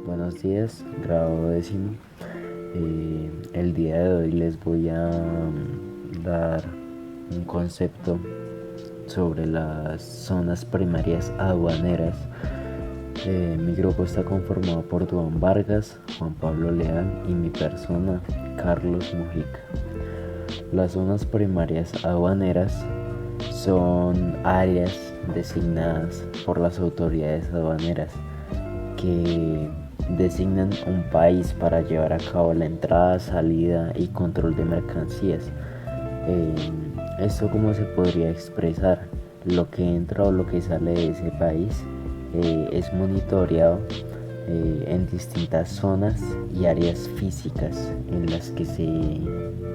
Buenos días, grado décimo. El día de hoy les voy a dar un concepto sobre las zonas primarias aduaneras. Mi grupo está conformado por Duan Vargas, Juan Pablo Leal y mi persona, Carlos Mujica. Las zonas primarias aduaneras son áreas designadas por las autoridades aduaneras que designan un país para llevar a cabo la entrada, salida y control de mercancías. Esto cómo se podría expresar: lo que entra o lo que sale de ese país es monitoreado en distintas zonas y áreas físicas en las que se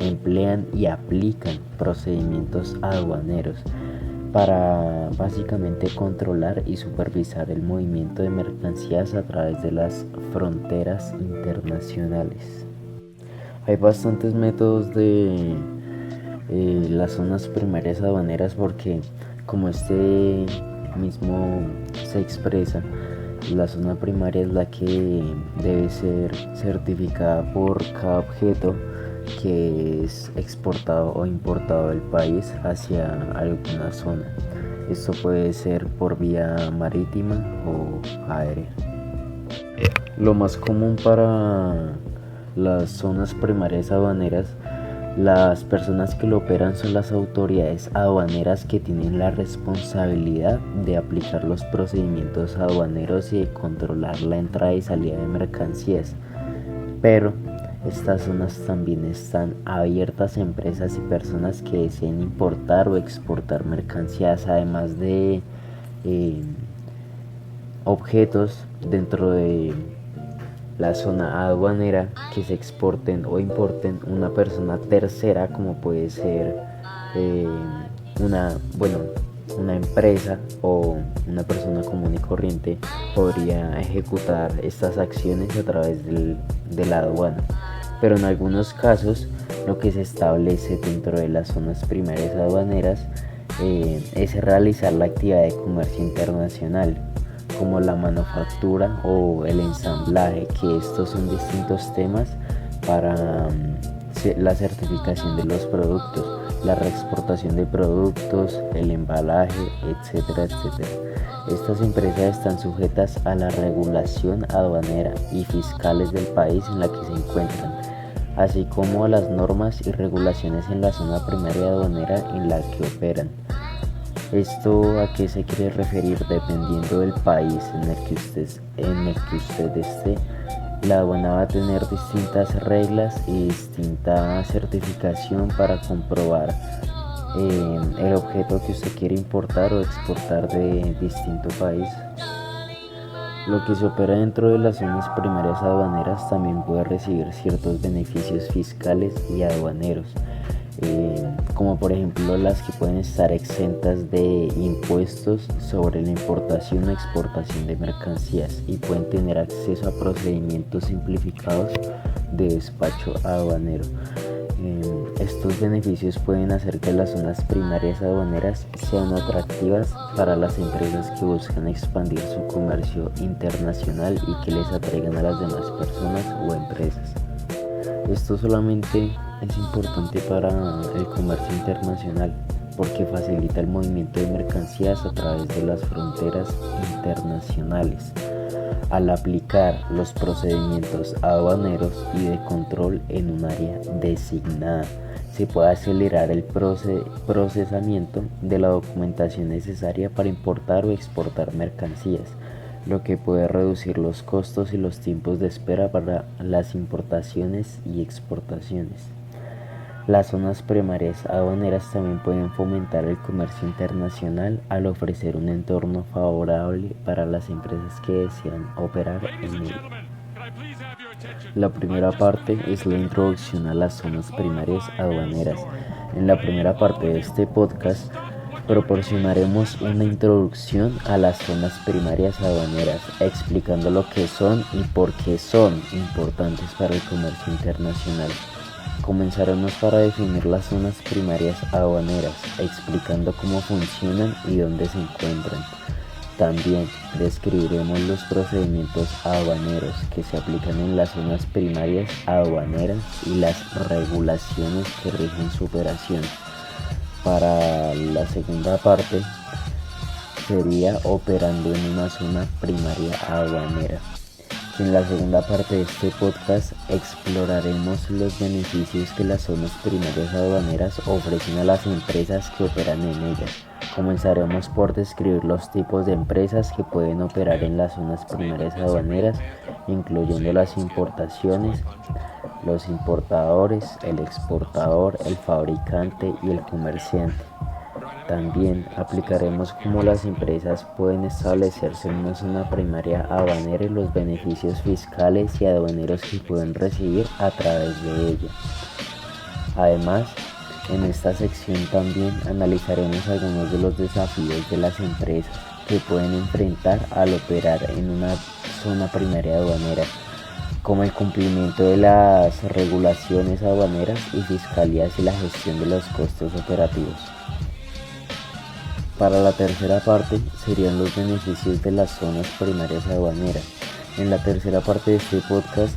emplean y aplican procedimientos aduaneros para básicamente controlar y supervisar el movimiento de mercancías a través de las fronteras internacionales. Hay bastantes métodos de las zonas primarias aduaneras porque, como este mismo se expresa, la zona primaria es la que debe ser certificada por cada objeto que es exportado o importado del país hacia alguna zona. Esto puede ser por vía marítima o aérea. Lo más común para las zonas primarias aduaneras, las personas que lo operan son las autoridades aduaneras que tienen la responsabilidad de aplicar los procedimientos aduaneros y de controlar la entrada y salida de mercancías. Pero estas zonas también están abiertas a empresas y personas que deseen importar o exportar mercancías, además de objetos dentro de la zona aduanera que se exporten o importen una persona tercera, como puede ser una empresa o una persona común y corriente, podría ejecutar estas acciones a través de la aduana. Pero en algunos casos lo que se establece dentro de las zonas primarias aduaneras es realizar la actividad de comercio internacional, como la manufactura o el ensamblaje, que estos son distintos temas para la certificación de los productos, la reexportación de productos, el embalaje, etcétera, etcétera. Estas empresas están sujetas a la regulación aduanera y fiscales del país en la que se encuentran, así como a las normas y regulaciones en la zona primaria aduanera en la que operan. ¿Esto a qué se quiere referir? Dependiendo del país en el que usted esté, la aduana va a tener distintas reglas y distinta certificación para comprobar el objeto que usted quiere importar o exportar de distinto país. Lo que se opera dentro de las zonas primarias aduaneras también puede recibir ciertos beneficios fiscales y aduaneros, como por ejemplo las que pueden estar exentas de impuestos sobre la importación o exportación de mercancías y pueden tener acceso a procedimientos simplificados de despacho aduanero. Estos beneficios pueden hacer que las zonas primarias aduaneras sean atractivas para las empresas que buscan expandir su comercio internacional y que les atraigan a las demás personas o empresas. Esto solamente es importante para el comercio internacional porque facilita el movimiento de mercancías a través de las fronteras internacionales. Al aplicar los procedimientos aduaneros y de control en un área designada, se puede acelerar el procesamiento de la documentación necesaria para importar o exportar mercancías, lo que puede reducir los costos y los tiempos de espera para las importaciones y exportaciones. Las zonas primarias aduaneras también pueden fomentar el comercio internacional al ofrecer un entorno favorable para las empresas que desean operar en él. La primera parte es la introducción a las zonas primarias aduaneras. En la primera parte de este podcast proporcionaremos una introducción a las zonas primarias aduaneras, explicando lo que son y por qué son importantes para el comercio internacional. Comenzaremos para definir las zonas primarias aduaneras, explicando cómo funcionan y dónde se encuentran. También describiremos los procedimientos aduaneros que se aplican en las zonas primarias aduaneras y las regulaciones que rigen su operación. Para la segunda parte sería operando en una zona primaria aduanera. En la segunda parte de este podcast exploraremos los beneficios que las zonas primarias aduaneras ofrecen a las empresas que operan en ellas. Comenzaremos por describir los tipos de empresas que pueden operar en las zonas primarias aduaneras, incluyendo las importaciones, los importadores, el exportador, el fabricante y el comerciante. También aplicaremos cómo las empresas pueden establecerse en una zona primaria aduanera y los beneficios fiscales y aduaneros que pueden recibir a través de ella. Además, en esta sección también analizaremos algunos de los desafíos de las empresas que pueden enfrentar al operar en una zona primaria aduanera, como el cumplimiento de las regulaciones aduaneras y fiscalías y la gestión de los costos operativos. Para la tercera parte serían los beneficios de las zonas primarias aduaneras. En la tercera parte de este podcast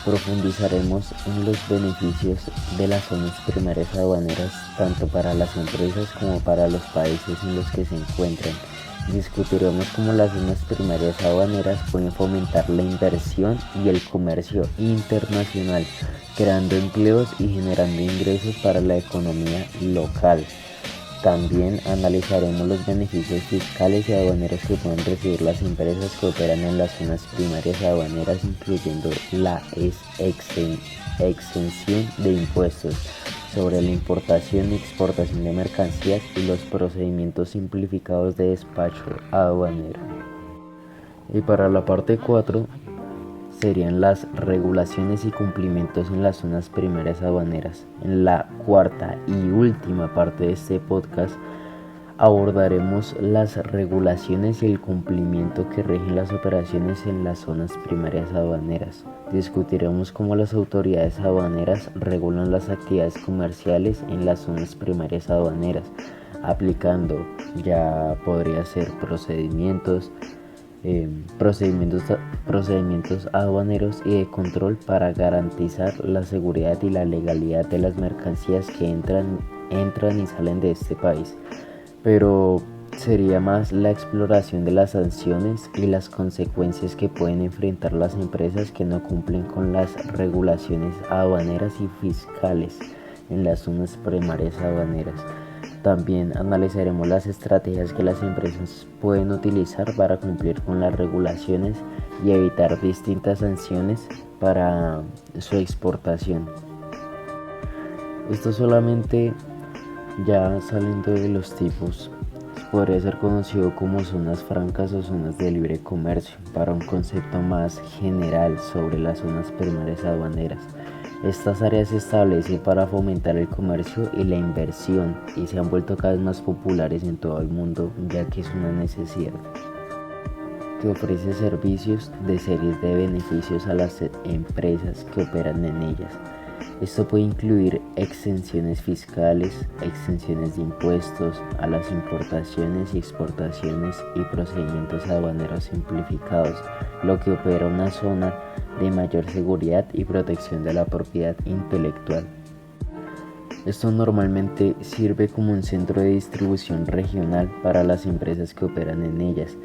profundizaremos en los beneficios de las zonas primarias aduaneras tanto para las empresas como para los países en los que se encuentran. Discutiremos cómo las zonas primarias aduaneras pueden fomentar la inversión y el comercio internacional, creando empleos y generando ingresos para la economía local. También analizaremos los beneficios fiscales y aduaneros que pueden recibir las empresas que operan en las zonas primarias aduaneras, incluyendo la exención de impuestos sobre la importación y exportación de mercancías y los procedimientos simplificados de despacho aduanero. Y para la parte 4 serían las regulaciones y cumplimientos en las zonas primarias aduaneras. En la cuarta y última parte de este podcast abordaremos las regulaciones y el cumplimiento que rigen las operaciones en las zonas primarias aduaneras. Discutiremos cómo las autoridades aduaneras regulan las actividades comerciales en las zonas primarias aduaneras, aplicando ya podría ser procedimientos aduaneros y de control para garantizar la seguridad y la legalidad de las mercancías que entran y salen de este país. Pero sería más la exploración de las sanciones y las consecuencias que pueden enfrentar las empresas que no cumplen con las regulaciones aduaneras y fiscales en las zonas primarias aduaneras. También analizaremos las estrategias que las empresas pueden utilizar para cumplir con las regulaciones y evitar distintas sanciones para su exportación. Esto solamente ya saliendo de los tipos podría ser conocido como zonas francas o zonas de libre comercio para un concepto más general sobre las zonas primarias aduaneras. Estas áreas se establecen para fomentar el comercio y la inversión y se han vuelto cada vez más populares en todo el mundo, ya que es una necesidad que ofrece servicios de series de beneficios a las empresas que operan en ellas. Esto puede incluir exenciones fiscales, exenciones de impuestos a las importaciones y exportaciones y procedimientos aduaneros simplificados, lo que opera una zona de mayor seguridad y protección de la propiedad intelectual. Esto normalmente sirve como un centro de distribución regional para las empresas que operan en ellas.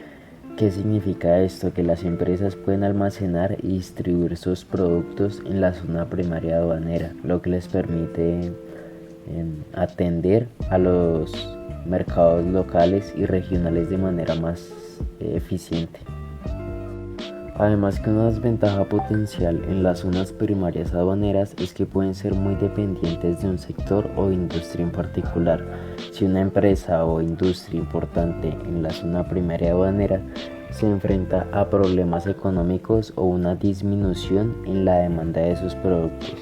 ¿Qué significa esto? Que las empresas pueden almacenar y distribuir sus productos en la zona primaria aduanera, lo que les permite atender a los mercados locales y regionales de manera más eficiente. Además, que una desventaja potencial en las zonas primarias aduaneras es que pueden ser muy dependientes de un sector o industria en particular. Si una empresa o industria importante en la zona primaria aduanera se enfrenta a problemas económicos o una disminución en la demanda de sus productos,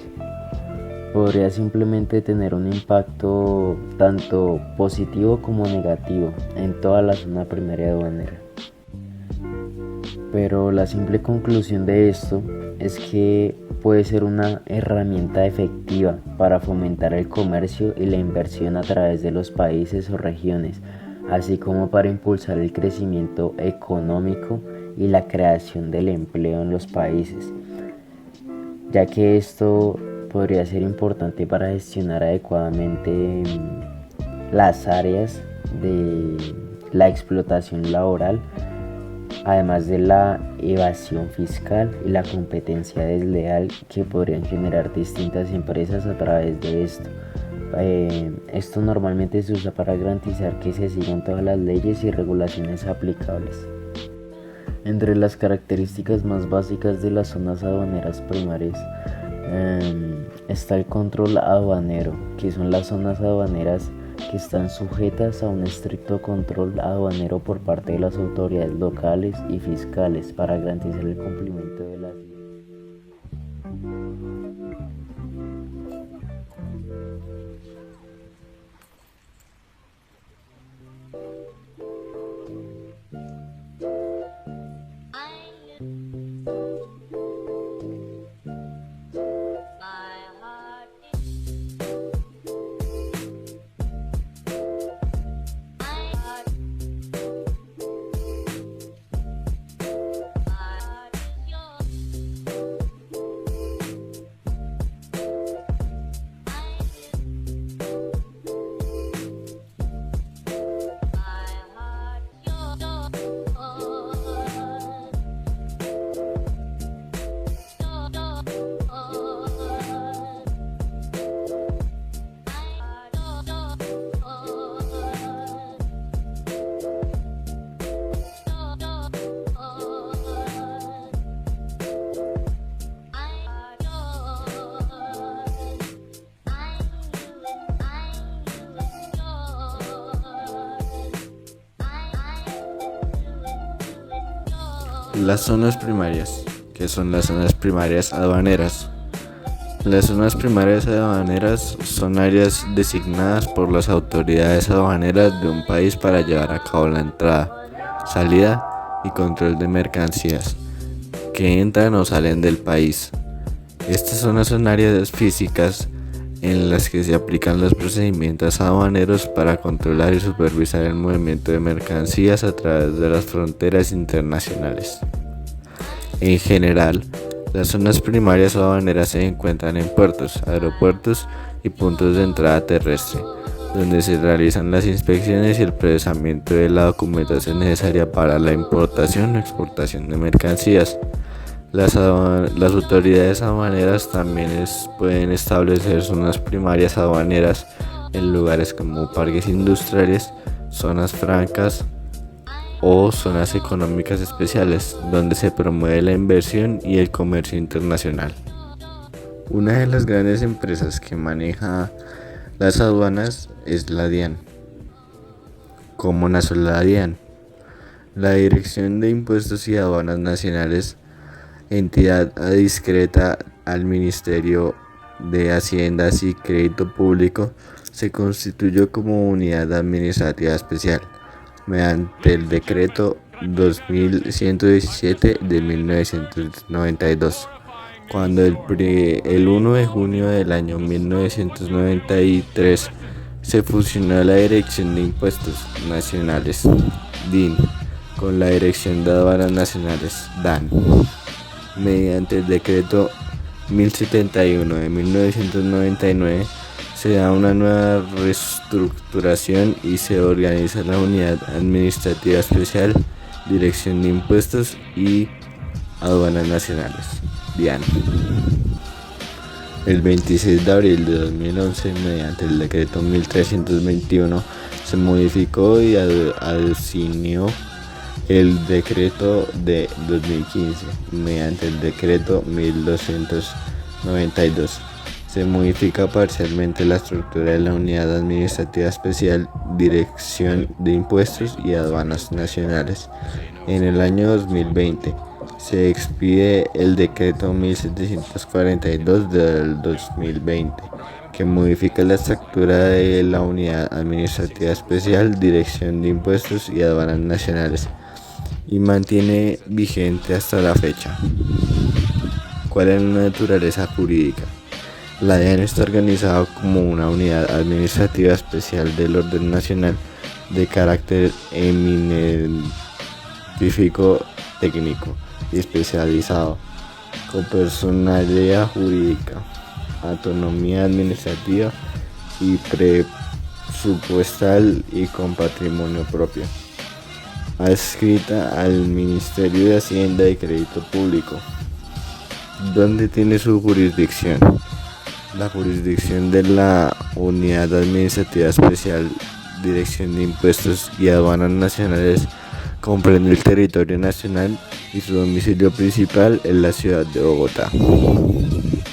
podría simplemente tener un impacto tanto positivo como negativo en toda la zona primaria aduanera. Pero la simple conclusión de esto es que puede ser una herramienta efectiva para fomentar el comercio y la inversión a través de los países o regiones, así como para impulsar el crecimiento económico y la creación del empleo en los países, ya que esto podría ser importante para gestionar adecuadamente las áreas de la explotación laboral, además de la evasión fiscal y la competencia desleal que podrían generar distintas empresas a través de esto. Esto normalmente se usa para garantizar que se sigan todas las leyes y regulaciones aplicables. Entre las características más básicas de las zonas aduaneras primarias está el control aduanero, que son las zonas aduaneras que están sujetas a un estricto control aduanero por parte de las autoridades locales y fiscales para garantizar el cumplimiento de las leyes. Las zonas primarias, que son las zonas primarias aduaneras. Las zonas primarias aduaneras son áreas designadas por las autoridades aduaneras de un país para llevar a cabo la entrada, salida y control de mercancías que entran o salen del país. Estas zonas son áreas físicas en las que se aplican los procedimientos aduaneros para controlar y supervisar el movimiento de mercancías a través de las fronteras internacionales. En general, las zonas primarias aduaneras se encuentran en puertos, aeropuertos y puntos de entrada terrestre, donde se realizan las inspecciones y el procesamiento de la documentación necesaria para la importación o exportación de mercancías. Las autoridades aduaneras también pueden establecer zonas primarias aduaneras en lugares como parques industriales, zonas francas o zonas económicas especiales, donde se promueve la inversión y el comercio internacional. Una de las grandes empresas que maneja las aduanas es la DIAN. ¿Cómo nació la DIAN? La Dirección de Impuestos y Aduanas Nacionales, entidad adscrita al Ministerio de Hacienda y Crédito Público, se constituyó como unidad administrativa especial mediante el decreto 2117 de 1992, cuando el 1 de junio del año 1993 se fusionó la Dirección de Impuestos Nacionales, DIN, con la Dirección de Aduanas Nacionales, DAN. Mediante el decreto 1071 de 1999 se da una nueva reestructuración y se organiza la Unidad Administrativa Especial, Dirección de Impuestos y Aduanas Nacionales, DIAN. El 26 de abril de 2011, mediante el decreto 1321, se modificó y adicionió el decreto de 2015. Mediante el decreto 1292 se modifica parcialmente la estructura de la Unidad Administrativa Especial, Dirección de Impuestos y Aduanas Nacionales. En el año 2020 se expide el decreto 1742 del 2020, que modifica la estructura de la Unidad Administrativa Especial, Dirección de Impuestos y Aduanas Nacionales, y mantiene vigente hasta la fecha. ¿Cuál es la naturaleza jurídica? La DIAN está organizada como una unidad administrativa especial del orden nacional de carácter eminentífico, técnico y especializado, con personalidad jurídica, autonomía administrativa y presupuestal y con patrimonio propio, adscrita al Ministerio de Hacienda y Crédito Público. ¿Dónde tiene su jurisdicción? La jurisdicción de la Unidad Administrativa Especial, Dirección de Impuestos y Aduanas Nacionales, comprende el territorio nacional y su domicilio principal es la ciudad de Bogotá.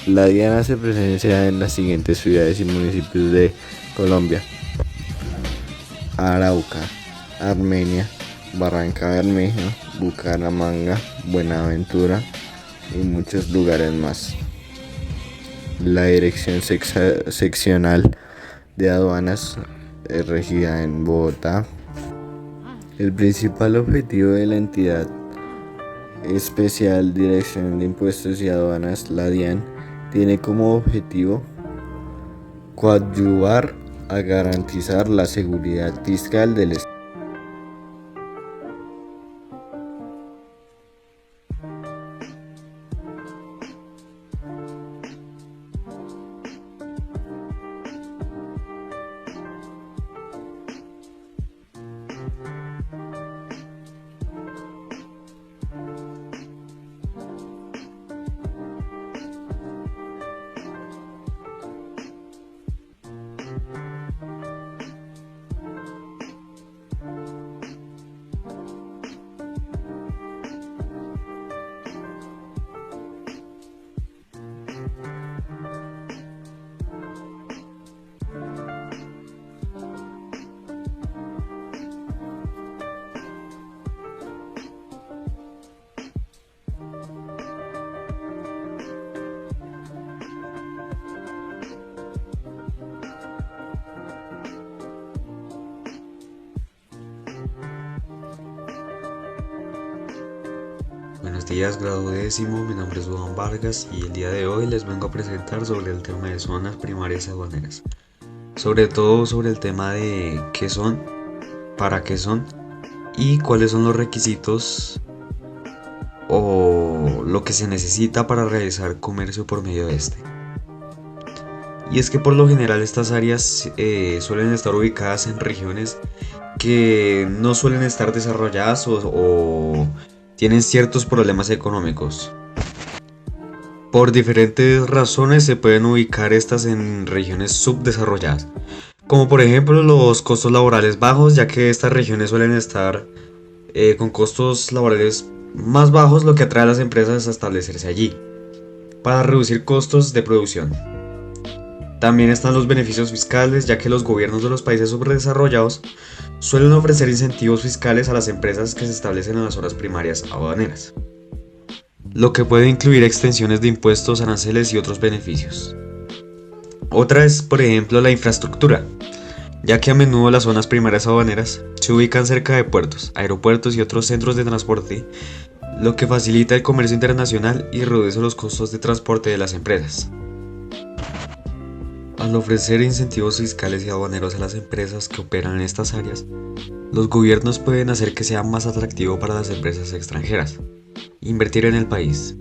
La DIAN hace presencia en las siguientes ciudades y municipios de Colombia: Arauca, Armenia, Barranca Bermeja, Bucaramanga, Buenaventura y muchos lugares más. La Dirección Seccional de Aduanas es regida en Bogotá. El principal objetivo de la entidad especial Dirección de Impuestos y Aduanas, la DIAN, tiene como objetivo coadyuvar a garantizar la seguridad fiscal del Estado. Buenos días, grado décimo, mi nombre es Juan Vargas y el día de hoy les vengo a presentar sobre el tema de zonas primarias aduaneras. Sobre todo sobre el tema de qué son, para qué son y cuáles son los requisitos o lo que se necesita para realizar comercio por medio de este. Y es que por lo general estas áreas suelen estar ubicadas en regiones que no suelen estar desarrolladas o tienen ciertos problemas económicos. Por diferentes razones se pueden ubicar estas en regiones subdesarrolladas, como por ejemplo los costos laborales bajos, ya que estas regiones suelen estar con costos laborales más bajos, lo que atrae a las empresas a establecerse allí, para reducir costos de producción. También están los beneficios fiscales, ya que los gobiernos de los países subdesarrollados suelen ofrecer incentivos fiscales a las empresas que se establecen en las zonas primarias aduaneras, lo que puede incluir extensiones de impuestos, aranceles y otros beneficios. Otra es, por ejemplo, la infraestructura, ya que a menudo las zonas primarias aduaneras se ubican cerca de puertos, aeropuertos y otros centros de transporte, lo que facilita el comercio internacional y reduce los costos de transporte de las empresas. Al ofrecer incentivos fiscales y aduaneros a las empresas que operan en estas áreas, los gobiernos pueden hacer que sea más atractivo para las empresas extranjeras invertir en el país.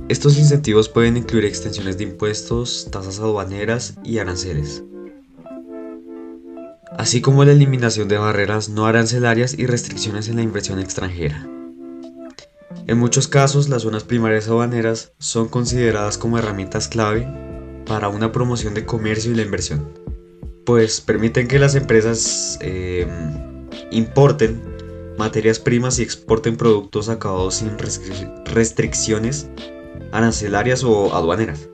Estos incentivos pueden incluir extensiones de impuestos, tasas aduaneras y aranceles, así como la eliminación de barreras no arancelarias y restricciones en la inversión extranjera. En muchos casos, las zonas primarias aduaneras son consideradas como herramientas clave para una promoción de comercio y la inversión, pues permiten que las empresas importen materias primas y exporten productos acabados sin restricciones arancelarias o aduaneras,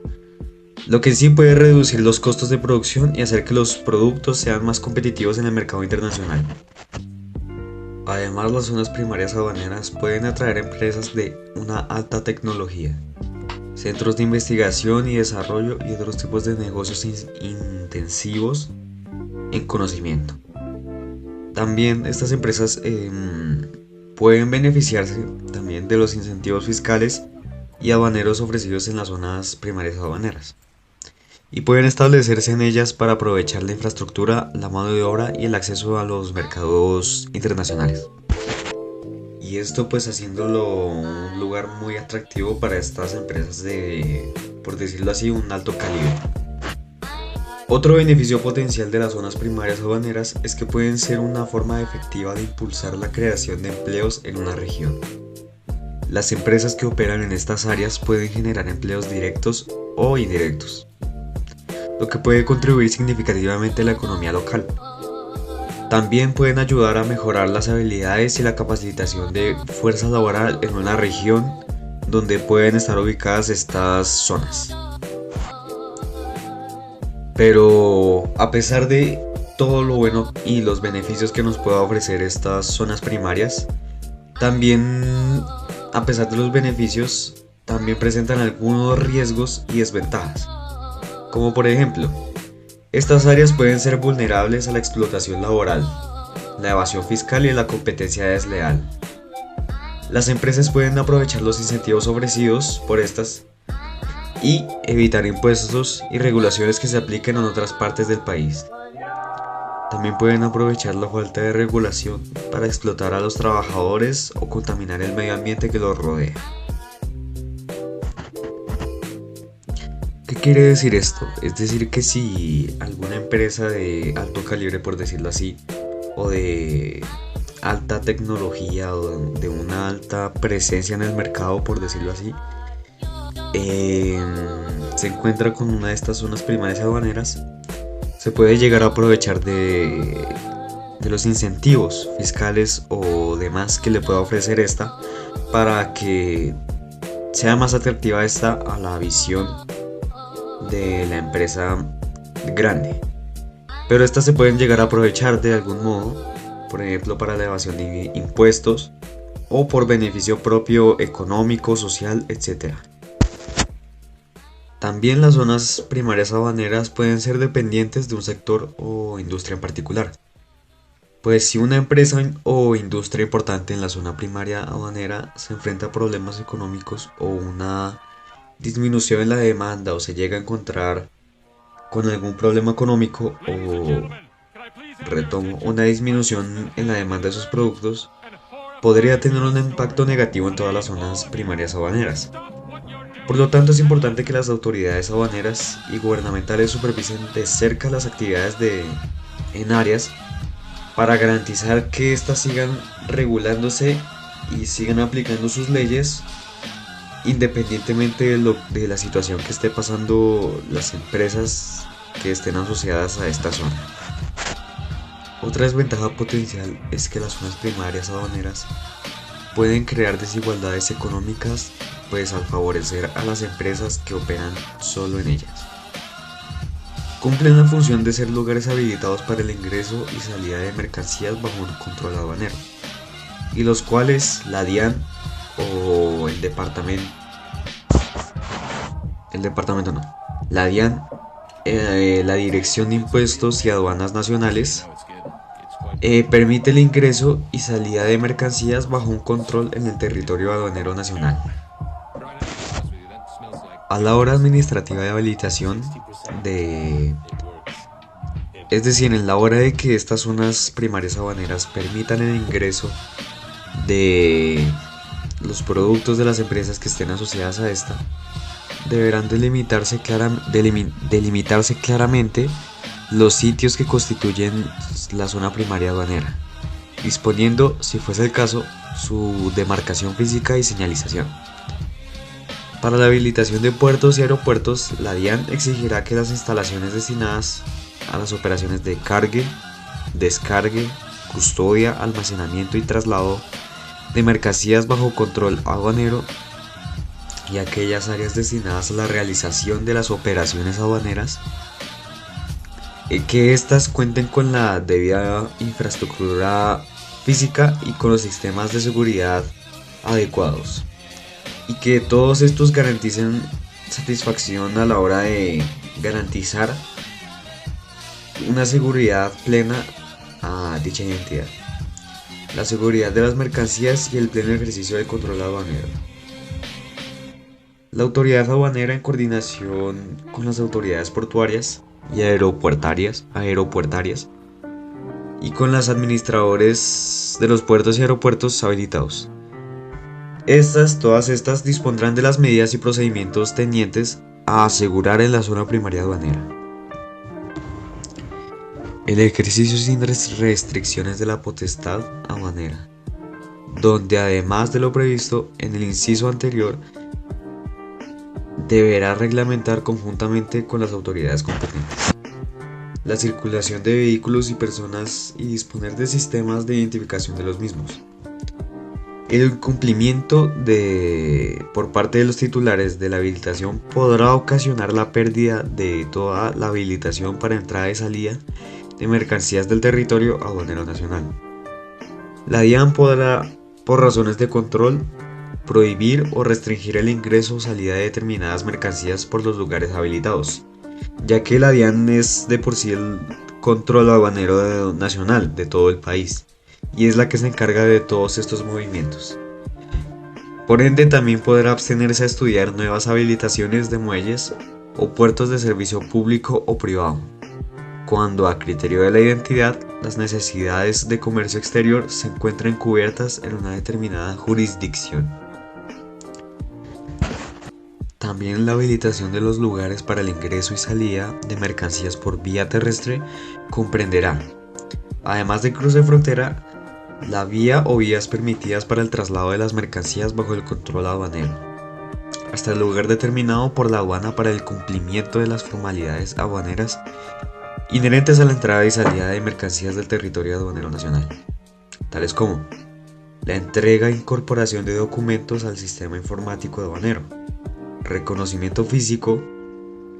lo que sí puede reducir los costos de producción y hacer que los productos sean más competitivos en el mercado internacional. Además, las zonas primarias aduaneras pueden atraer empresas de una alta tecnología, centros de investigación y desarrollo y otros tipos de negocios intensivos en conocimiento. También estas empresas pueden beneficiarse también de los incentivos fiscales y aduaneros ofrecidos en las zonas primarias aduaneras. y pueden establecerse en ellas para aprovechar la infraestructura, la mano de obra y el acceso a los mercados internacionales. Y esto pues haciéndolo un lugar muy atractivo para estas empresas de, por decirlo así, un alto calibre. Otro beneficio potencial de las zonas primarias aduaneras es que pueden ser una forma efectiva de impulsar la creación de empleos en una región. Las empresas que operan en estas áreas pueden generar empleos directos o indirectos, lo que puede contribuir significativamente a la economía local. También pueden ayudar a mejorar las habilidades y la capacitación de fuerza laboral en una región donde pueden estar ubicadas estas zonas. Pero a pesar de todo lo bueno y los beneficios que nos pueda ofrecer estas zonas primarias, también, a pesar de los beneficios, también presentan algunos riesgos y desventajas. Como por ejemplo, estas áreas pueden ser vulnerables a la explotación laboral, la evasión fiscal y la competencia desleal. Las empresas pueden aprovechar los incentivos ofrecidos por estas y evitar impuestos y regulaciones que se apliquen en otras partes del país. También pueden aprovechar la falta de regulación para explotar a los trabajadores o contaminar el medio ambiente que los rodea. ¿Qué quiere decir esto? Es decir que si alguna empresa de alto calibre, por decirlo así, o de alta tecnología o de una alta presencia en el mercado, por decirlo así, se encuentra con una de estas zonas primarias aduaneras, se puede llegar a aprovechar de los incentivos fiscales o demás que le pueda ofrecer esta para que sea más atractiva esta a la visión de la empresa grande. Pero estas se pueden llegar a aprovechar de algún modo, por ejemplo para la evasión de impuestos o por beneficio propio económico, social, etc. También las zonas primarias aduaneras pueden ser dependientes de un sector o industria en particular. Pues si una empresa o industria importante en la zona primaria aduanera se enfrenta a problemas económicos o una disminución en la demanda o se llega a encontrar con algún problema económico o retomo una disminución en la demanda de sus productos, podría tener un impacto negativo en todas las zonas primarias aduaneras. Por lo tanto, es importante que las autoridades aduaneras y gubernamentales supervisen de cerca las actividades en áreas para garantizar que éstas sigan regulándose y sigan aplicando sus leyes independientemente de la situación que esté pasando las empresas que estén asociadas a esta zona. Otra desventaja potencial es que las zonas primarias aduaneras pueden crear desigualdades económicas, pues al favorecer a las empresas que operan solo en ellas. Cumplen la función de ser lugares habilitados para el ingreso y salida de mercancías bajo un control aduanero, y los cuales la DIAN o la DIAN, la Dirección de Impuestos y Aduanas Nacionales, permite el ingreso y salida de mercancías bajo un control en el territorio aduanero nacional. A la hora administrativa de habilitación es decir, en la hora de que estas zonas primarias aduaneras permitan el ingreso de los productos de las empresas que estén asociadas a esta, deberán delimitarse claramente los sitios que constituyen la zona primaria aduanera, disponiendo, si fuese el caso, su demarcación física y señalización. Para la habilitación de puertos y aeropuertos, la DIAN exigirá que las instalaciones destinadas a las operaciones de cargue, descargue, custodia, almacenamiento y traslado de mercancías bajo control aduanero y aquellas áreas destinadas a la realización de las operaciones aduaneras, que éstas cuenten con la debida infraestructura física y con los sistemas de seguridad adecuados, y que todos estos garanticen satisfacción a la hora de garantizar una seguridad plena a dicha identidad, la seguridad de las mercancías y el pleno ejercicio del control aduanero. La autoridad aduanera, en coordinación con las autoridades portuarias y aeropuertarias y con los administradores de los puertos y aeropuertos habilitados. Todas estas dispondrán de las medidas y procedimientos tendientes a asegurar en la zona primaria aduanera el ejercicio sin restricciones de la potestad aduanera, donde además de lo previsto en el inciso anterior, deberá reglamentar conjuntamente con las autoridades competentes la circulación de vehículos y personas y disponer de sistemas de identificación de los mismos. El incumplimiento por parte de los titulares de la habilitación podrá ocasionar la pérdida de toda la habilitación para entrada y salida de mercancías del territorio aduanero nacional. La DIAN podrá, por razones de control, prohibir o restringir el ingreso o salida de determinadas mercancías por los lugares habilitados, ya que la DIAN es de por sí el control aduanero nacional de todo el país y es la que se encarga de todos estos movimientos. Por ende, también podrá abstenerse a estudiar nuevas habilitaciones de muelles o puertos de servicio público o privado, cuando a criterio de la identidad las necesidades de comercio exterior se encuentren cubiertas en una determinada jurisdicción. También la habilitación de los lugares para el ingreso y salida de mercancías por vía terrestre comprenderá, además de cruce de frontera, la vía o vías permitidas para el traslado de las mercancías bajo el control aduanero, hasta el lugar determinado por la aduana para el cumplimiento de las formalidades aduaneras inherentes a la entrada y salida de mercancías del territorio aduanero nacional, tales como la entrega e incorporación de documentos al sistema informático aduanero, reconocimiento físico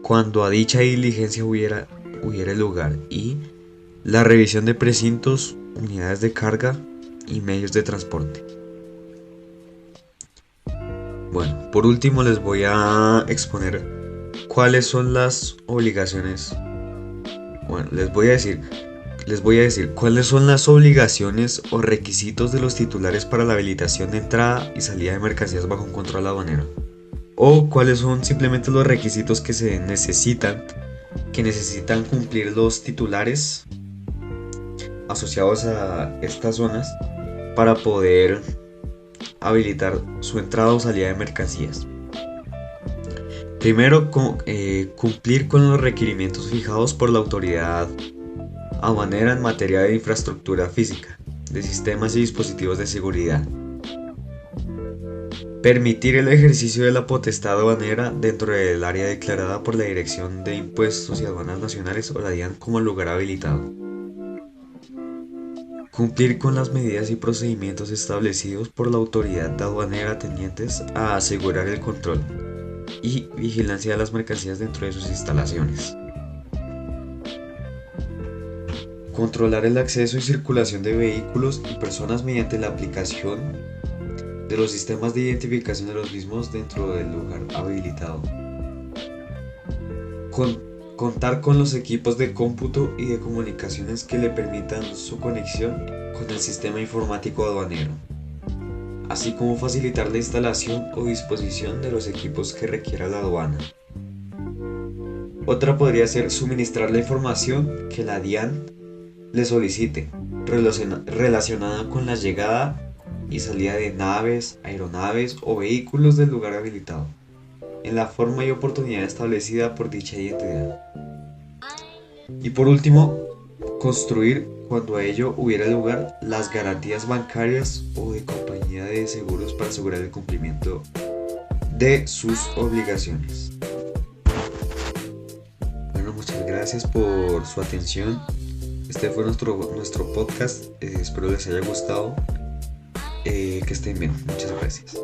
cuando a dicha diligencia hubiera lugar y la revisión de precintos, unidades de carga y medios de transporte. Bueno, por último les voy a exponer cuáles son las obligaciones. Bueno, les voy a decir cuáles son las obligaciones o requisitos de los titulares para la habilitación de entrada y salida de mercancías bajo un control aduanero, o cuáles son simplemente los requisitos que necesitan cumplir los titulares asociados a estas zonas para poder habilitar su entrada o salida de mercancías. Primero, cumplir con los requerimientos fijados por la autoridad aduanera en materia de infraestructura física, de sistemas y dispositivos de seguridad. Permitir el ejercicio de la potestad aduanera dentro del área declarada por la Dirección de Impuestos y Aduanas Nacionales o la DIAN como lugar habilitado. Cumplir con las medidas y procedimientos establecidos por la autoridad aduanera tendientes a asegurar el control y vigilancia de las mercancías dentro de sus instalaciones. Controlar el acceso y circulación de vehículos y personas mediante la aplicación de los sistemas de identificación de los mismos dentro del lugar habilitado. Contar con los equipos de cómputo y de comunicaciones que le permitan su conexión con el sistema informático aduanero, así como facilitar la instalación o disposición de los equipos que requiera la aduana. Otra podría ser suministrar la información que la DIAN le solicite relacionada con la llegada y salida de naves, aeronaves o vehículos del lugar habilitado, en la forma y oportunidad establecida por dicha identidad. Y por último, construir, cuando a ello hubiera lugar, las garantías bancarias o de compañía de seguros para asegurar el cumplimiento de sus obligaciones. Bueno, muchas gracias por su atención. Este fue nuestro podcast. Espero les haya gustado. Que estén bien. Muchas gracias.